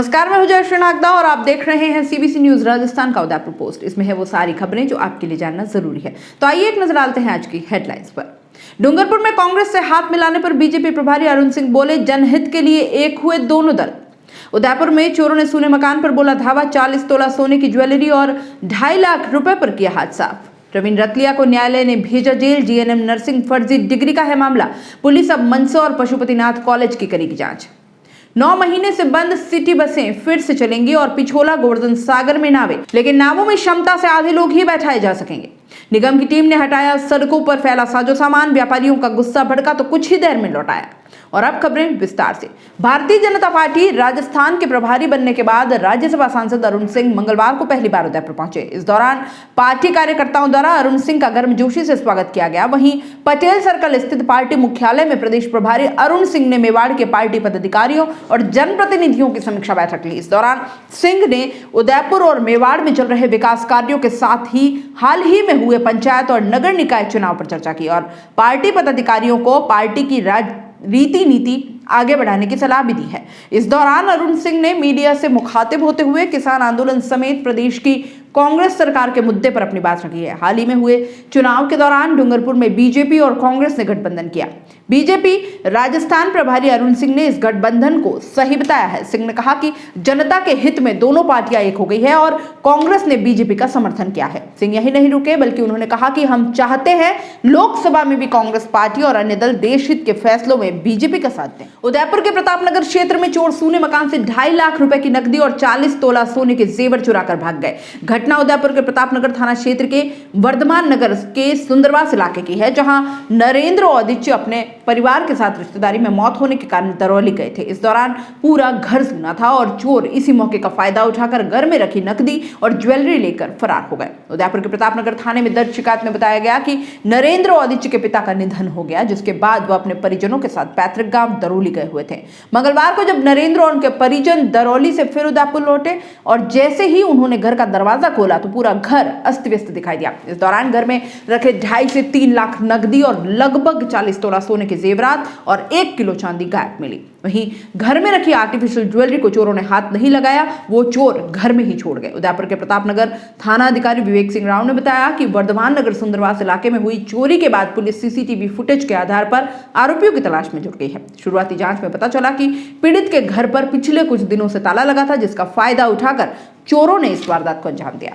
नमस्कार, मैं हूं जयश्री नागदा और आप देख रहे हैं सीबीसी न्यूज राजस्थान का उदयपुर पोस्ट। इसमें है वो सारी खबरें जो आपके लिए जानना जरूरी है। तो आइए एक नजर डालते हैं आज की हेडलाइंस पर। डूंगरपुर में कांग्रेस से हाथ मिलाने पर बीजेपी प्रभारी अरुण सिंह बोले, जनहित के लिए एक हुए दोनों दल। उदयपुर में चोरों ने सूने मकान पर बोला धावा, 40 तोला सोने की ज्वेलरी और 2.5 लाख रुपए पर किया हाथ साफ। प्रवीण रतलिया को न्यायालय ने भेजा जेल, जीएनएम नर्सिंग फर्जी डिग्री का है मामला। पुलिस अब मंदसौर पशुपतिनाथ कॉलेज की करेगी जांच। 9 महीने से बंद सिटी बसें फिर से चलेंगी और पिछोला गोवर्धन सागर में नावें, लेकिन नावों में क्षमता से आधे लोग ही बैठाए जा सकेंगे। निगम की टीम ने हटाया सड़कों पर फैला साजो सामान, व्यापारियों का गुस्सा भड़का तो कुछ ही देर में लौटाया। और अब खबरें विस्तार से। भारतीय जनता पार्टी राजस्थान के प्रभारी बनने के बाद राज्यसभा सांसद अरुण सिंह मंगलवार को पहली बार उदयपुर पहुंचे। इस दौरान पार्टी कार्यकर्ताओं द्वारा अरुण सिंह का गर्मजोशी से स्वागत किया गया। वहीं पटेल सर्कल स्थित पार्टी मुख्यालय में प्रदेश प्रभारी अरुण सिंह ने मेवाड़ के पार्टी पदाधिकारियों और जनप्रतिनिधियों की समीक्षा बैठक ली। इस दौरान सिंह ने उदयपुर और मेवाड़ में चल रहे विकास कार्यों के साथ ही हाल ही में हुए पंचायत और नगर निकाय चुनाव पर चर्चा की और पार्टी पदाधिकारियों को पार्टी की रीति नीति आगे बढ़ाने की सलाह भी दी है। इस दौरान अरुण सिंह ने मीडिया से मुखातिब होते हुए किसान आंदोलन समेत प्रदेश की कांग्रेस सरकार के मुद्दे पर अपनी बात रखी है। हाल ही में हुए चुनाव के दौरान डूंगरपुर में बीजेपी और कांग्रेस ने गठबंधन किया। बीजेपी राजस्थान प्रभारी अरुण सिंह ने इस गठबंधन को सही बताया है। सिंह ने कहा कि जनता के हित में दोनों पार्टियां एक हो गई है और कांग्रेस ने बीजेपी का समर्थन किया है। सिंह यही नहीं रुके, बल्कि उन्होंने कहा कि हम चाहते हैं लोकसभा में भी कांग्रेस पार्टी और अन्य दल देश हित के फैसलों में बीजेपी का साथ दें। उदयपुर के प्रतापनगर क्षेत्र में चोर सूने मकान से 2.5 लाख रुपए की नकदी और 40 तोला सोने के जेवर चुराकर भाग गए। घटना उदयपुर के प्रतापनगर थाना क्षेत्र के वर्धमान नगर के सुंदरवास इलाके की है, जहां नरेंद्र औदिच्य अपने परिवार के साथ रिश्तेदारी में मौत होने के कारण दरौली गए थे। इस दौरान पूरा घर सूना था और चोर इसी मौके का फायदा उठाकर घर में रखी नकदी और ज्वेलरी लेकर फरार हो गए। उदयपुर के प्रतापनगर थाने में दर्ज शिकायत में बताया गया कि नरेंद्र औदिच्य के पिता का निधन हो गया, जिसके बाद वह अपने परिजनों के साथ पैतृक गांव दरौली गए हुए थे। मंगलवार को जब नरेंद्र और उनके परिजन दरौली से फिर उदयपुर लौटे और जैसे ही उन्होंने घर का दरवाजा खोला तो पूरा घर अस्त व्यस्त दिखाई दिया। इस दौरान घर में रखे 2.5 से 3 लाख नकदी और लगभग 40 तोला सोने के जेवरात और 1 किलो चांदी गायब मिली। वहीं घर में रखी आर्टिफिशियल ज्वेलरी को चोरों ने हाथ नहीं लगाया, वो चोर घर में ही छोड़ गए। उदयपुर के प्रतापनगर थाना अधिकारी विवेक सिंह राव ने बताया कि वर्धमान नगर सुंदरवास इलाके में हुई चोरी के बाद पुलिस सीसीटीवी फुटेज के आधार पर आरोपियों की तलाश में जुट गई है। शुरुआती जांच में पता चला कि पीड़ित के घर पर पिछले कुछ दिनों से ताला लगा था, जिसका फायदा उठाकर चोरों ने इस वारदात को अंजाम दिया।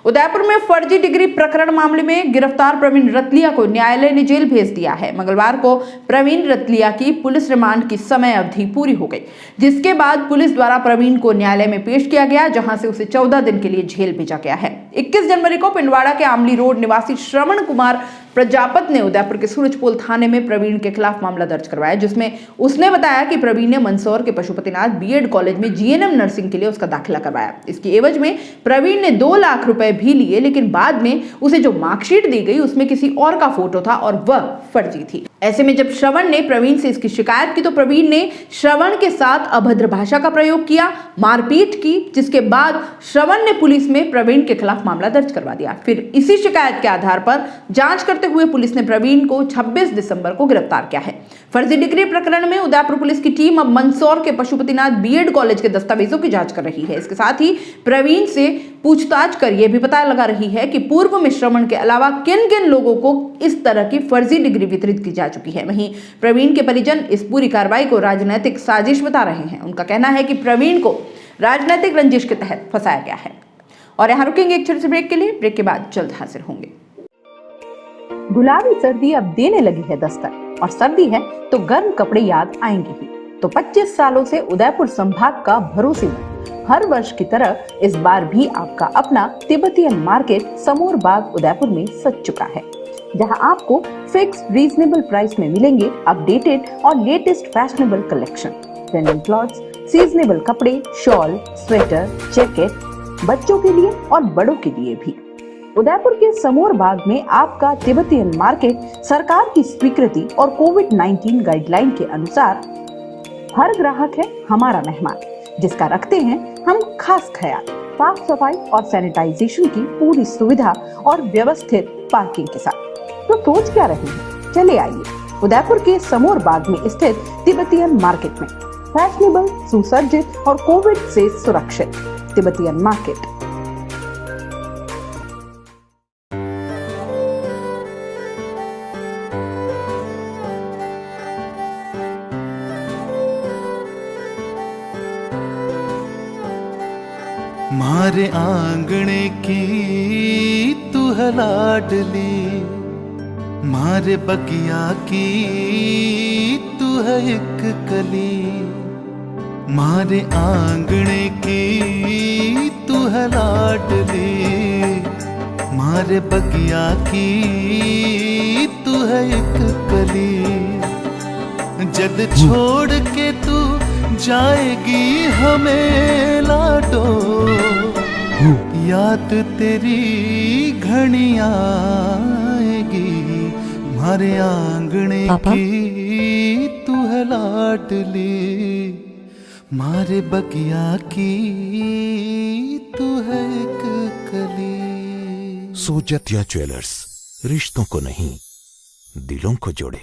उदयपुर में फर्जी डिग्री प्रकरण मामले में गिरफ्तार प्रवीण रतलिया को न्यायालय ने जेल भेज दिया है। मंगलवार को प्रवीण रतलिया की पुलिस रिमांड की समय अवधि पूरी हो गई, जिसके बाद पुलिस द्वारा प्रवीण को न्यायालय में पेश किया गया, जहां से उसे 14 दिन के लिए जेल भेजा गया है। 21 जनवरी को पिंडवाड़ा के आमली रोड निवासी श्रवण कुमार प्रजापत ने उदयपुर के सूरजपोल थाने में प्रवीण के खिलाफ मामला दर्ज करवाया, जिसमें उसने बताया कि प्रवीण ने मंदसौर के पशुपतिनाथ बीएड कॉलेज में जीएनएम नर्सिंग के लिए उसका दाखिला करवाया। इसकी एवज में प्रवीण ने 2 लाख रुपए भी लिए, लेकिन बाद में उसे जो मार्कशीट दी गई उसमें किसी और का फोटो था और वह फर्जी थी। ऐसे में जब श्रवण ने प्रवीण से इसकी शिकायत की तो प्रवीण ने श्रवण के साथ अभद्र भाषा का प्रयोग किया, मारपीट की, जिसके बाद श्रवण ने पुलिस में प्रवीण के खिलाफ मामला दर्ज करवा दिया। फिर इसी शिकायत के आधार पर जांच करते हुए पुलिस ने प्रवीण को 26 दिसंबर को गिरफ्तार किया है। फर्जी डिग्री प्रकरण में उदयपुर पुलिस की टीम अब मंदसौर के पशुपतिनाथ बीएड कॉलेज के दस्तावेजों की जांच कर रही है। इसके साथ ही प्रवीण से पूछताछ कर यह भी पता लगा रही है कि पूर्व में श्रवण के अलावा किन किन लोगों को इस तरह की फर्जी डिग्री वितरित की जा चुकी है। वहीं प्रवीण के परिजन इस पूरी कार्रवाई को राजनीतिक साजिश बता रहे हैं। उनका कहना है कि प्रवीण को राजनीतिक रंजिश के तहत फंसाया गया है। और यहाँ रुकेंगे एक छोटे से ब्रेक के लिए। ब्रेक के बाद जल्द हाजिर होंगे। गुलाबी सर्दी अब देने लगी है दस्तक और सर्दी है तो गर्म कपड़े याद आएंगे ही। तो 25 सालों से उदयपुर संभाग का भरोसेमंद हर वर्ष की तरह इस बार भी आपका अपना तिब्बतियन मार्केट समोर बाग उदयपुर में सज चुका है, जहां आपको फिक्स रीजनेबल प्राइस में मिलेंगे अपडेटेड और latest fashionable collection, trending clothes, seasonable कपड़े, शॉल, स्वेटर, जैकेट, बच्चों के लिए और बड़ों के लिए भी। उदयपुर के समोर बाग में आपका तिब्बतियन मार्केट सरकार की स्वीकृति और कोविड-19 गाइडलाइन के अनुसार हर ग्राहक है हमारा मेहमान, जिसका रखते हैं हम खास ख्याल। साफ सफाई और सैनिटाइजेशन की पूरी सुविधा और व्यवस्थित पार्किंग के साथ। तो सोच क्या रहे हैं, चले आइए उदयपुर के समोर बाग में स्थित तिब्बतियन मार्केट में। फैशनेबल, सुसज्जित और कोविड से सुरक्षित। Tibetan market. मारे आंगणे की तू है लाडली, मारे बगिया की तू है एक कली। मारे आंगणे की तू है लाडली, मारे बगिया की तू है एक कली। जद छोड़ के तू जाएगी हमें लाडो, याद तेरी घनी आएगी। मारे आंगणे की तू है लाडली, मारे बगिया की तू है एक कली। सोजतिया ज्वेलर्स, रिश्तों को नहीं दिलों को जोड़े।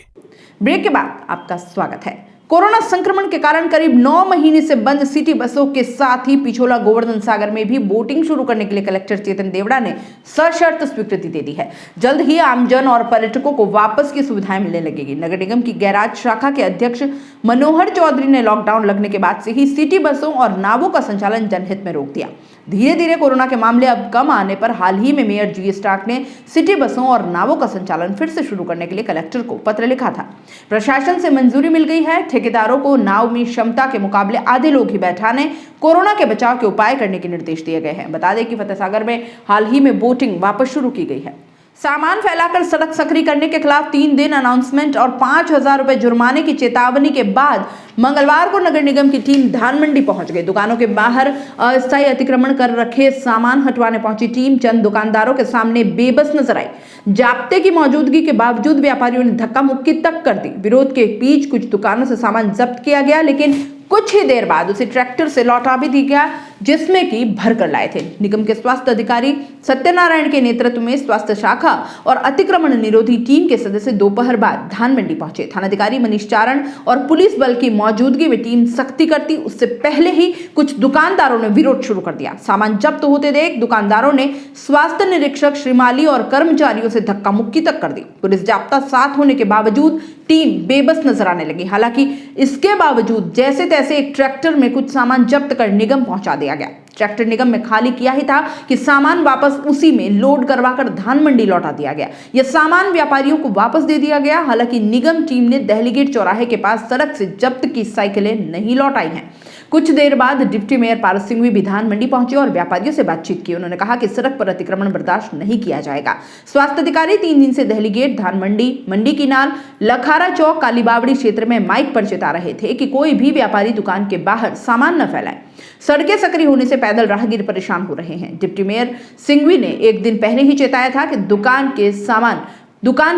ब्रेक के बाद आपका स्वागत है। कोरोना संक्रमण के कारण करीब 9 महीने से बंद सिटी बसों के साथ ही पिछोला गोवर्धन सागर में भी बोटिंग शुरू करने के लिए कलेक्टर चेतन देवड़ा ने सशर्त स्वीकृति दे दी है। जल्द ही आमजन और पर्यटकों को वापस की सुविधाएं मिलने लगेगी। नगर निगम की गैराज शाखा के अध्यक्ष मनोहर चौधरी ने लॉकडाउन लगने के बाद से ही सिटी बसों और नावों का संचालन जनहित में रोक दिया। धीरे धीरे कोरोना के मामले अब कम आने पर हाल ही में मेयर जी स्टार्क ने सिटी बसों और नावों का संचालन फिर से शुरू करने के लिए कलेक्टर को पत्र लिखा था। प्रशासन से मंजूरी मिल गई है। ठेकेदारों को नाव में क्षमता के मुकाबले आधे लोग ही बैठाने, कोरोना के बचाव के उपाय करने के निर्देश दिए गए हैं। बता दें कि फतेह सागर में हाल ही में बोटिंग वापस शुरू की गई है। सामान फैलाकर सड़क सकरी करने के खिलाफ 3 दिन अनाउंसमेंट और 5,000 रुपए जुर्माने की चेतावनी के बाद मंगलवार को नगर निगम की टीम धान मंडी पहुंच गई। दुकानों के बाहर अस्थायी अतिक्रमण कर रखे सामान हटवाने पहुंची टीम चंद दुकानदारों के सामने बेबस नजर आई। जाब्ते की मौजूदगी के बावजूद व्यापारियों ने धक्का मुक्की तक कर दी। विरोध के बीच कुछ दुकानों से सामान जब्त किया गया, लेकिन कुछ ही देर बाद उसे ट्रैक्टर से लौटा भी दिया गया, जिसमें कि भरकर लाए थे। निगम के स्वास्थ्य अधिकारी सत्यनारायण के नेतृत्व में स्वास्थ्य शाखा और अतिक्रमण निरोधी टीम के सदस्य दोपहर बाद धान मंडी पहुंचे। थानाधिकारी मनीष चारण और पुलिस बल की मौजूदगी में टीम सख्ती करती उससे पहले ही कुछ दुकानदारों ने विरोध शुरू कर दिया। सामान जब्त होते देख दुकानदारों ने स्वास्थ्य निरीक्षक श्रीमाली और कर्मचारियों से धक्का मुक्की तक कर दी। पुलिस जाब्ता साथ होने के बावजूद टीम बेबस नजर आने लगी। हालांकि इसके बावजूद जैसे तैसे एक ट्रैक्टर में कुछ सामान जब्त कर निगम पहुंचा दिया गया। ट्रैक्टर निगम में खाली किया ही था कि सामान वापस उसी में लोड करवाकर धान मंडी लौटा दिया गया। यह सामान व्यापारियों को वापस दे दिया गया। हालांकि निगम टीम ने दहली गेट चौराहे के पास सड़क से जब्त की साइकिलें नहीं लौटाई हैं। कुछ देर बाद डिप्टी मेयर पारस सिंह भी धान मंडी पहुंचे और व्यापारियों से बातचीत की। उन्होंने कहा कि सड़क पर अतिक्रमण बर्दाश्त नहीं किया जाएगा। स्वास्थ्य अधिकारी 3 दिन से दहली गेट, धान मंडी, मंडी किनाल, लखारा चौक, कालीबावड़ी क्षेत्र में माइक पर चेता रहे थे कि कोई भी व्यापारी दुकान के बाहर सामान न फैलाए। सड़कें सकरी होने से पैदल राहगीर परेशान हो रहे हैं। डिप्टी मेयर सिंघवी ने एक दिन पहले ही चेताया था कि दुकान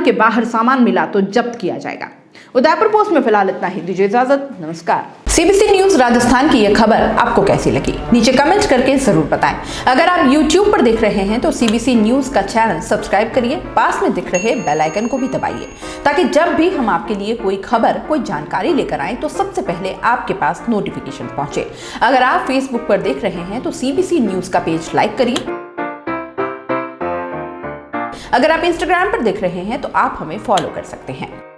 के बाहर सामान मिला तो जब्त किया जाएगा। उदयपुर पोस्ट में फिलहाल इतना ही। दीजिए इजाजत, नमस्कार। सीबीसी न्यूज राजस्थान की यह खबर आपको कैसी लगी नीचे कमेंट करके जरूर बताएं। अगर आप YouTube पर देख रहे हैं तो सीबीसी न्यूज का चैनल सब्सक्राइब करिए, पास में दिख रहे बेल आइकन को भी दबाइए, ताकि जब भी हम आपके लिए कोई खबर, कोई जानकारी लेकर आए तो सबसे पहले आपके पास नोटिफिकेशन पहुंचे। अगर आप फेसबुक पर देख रहे हैं तो सीबीसी न्यूज का पेज लाइक करिए। अगर आप इंस्टाग्राम पर देख रहे हैं तो आप हमें फॉलो कर सकते हैं।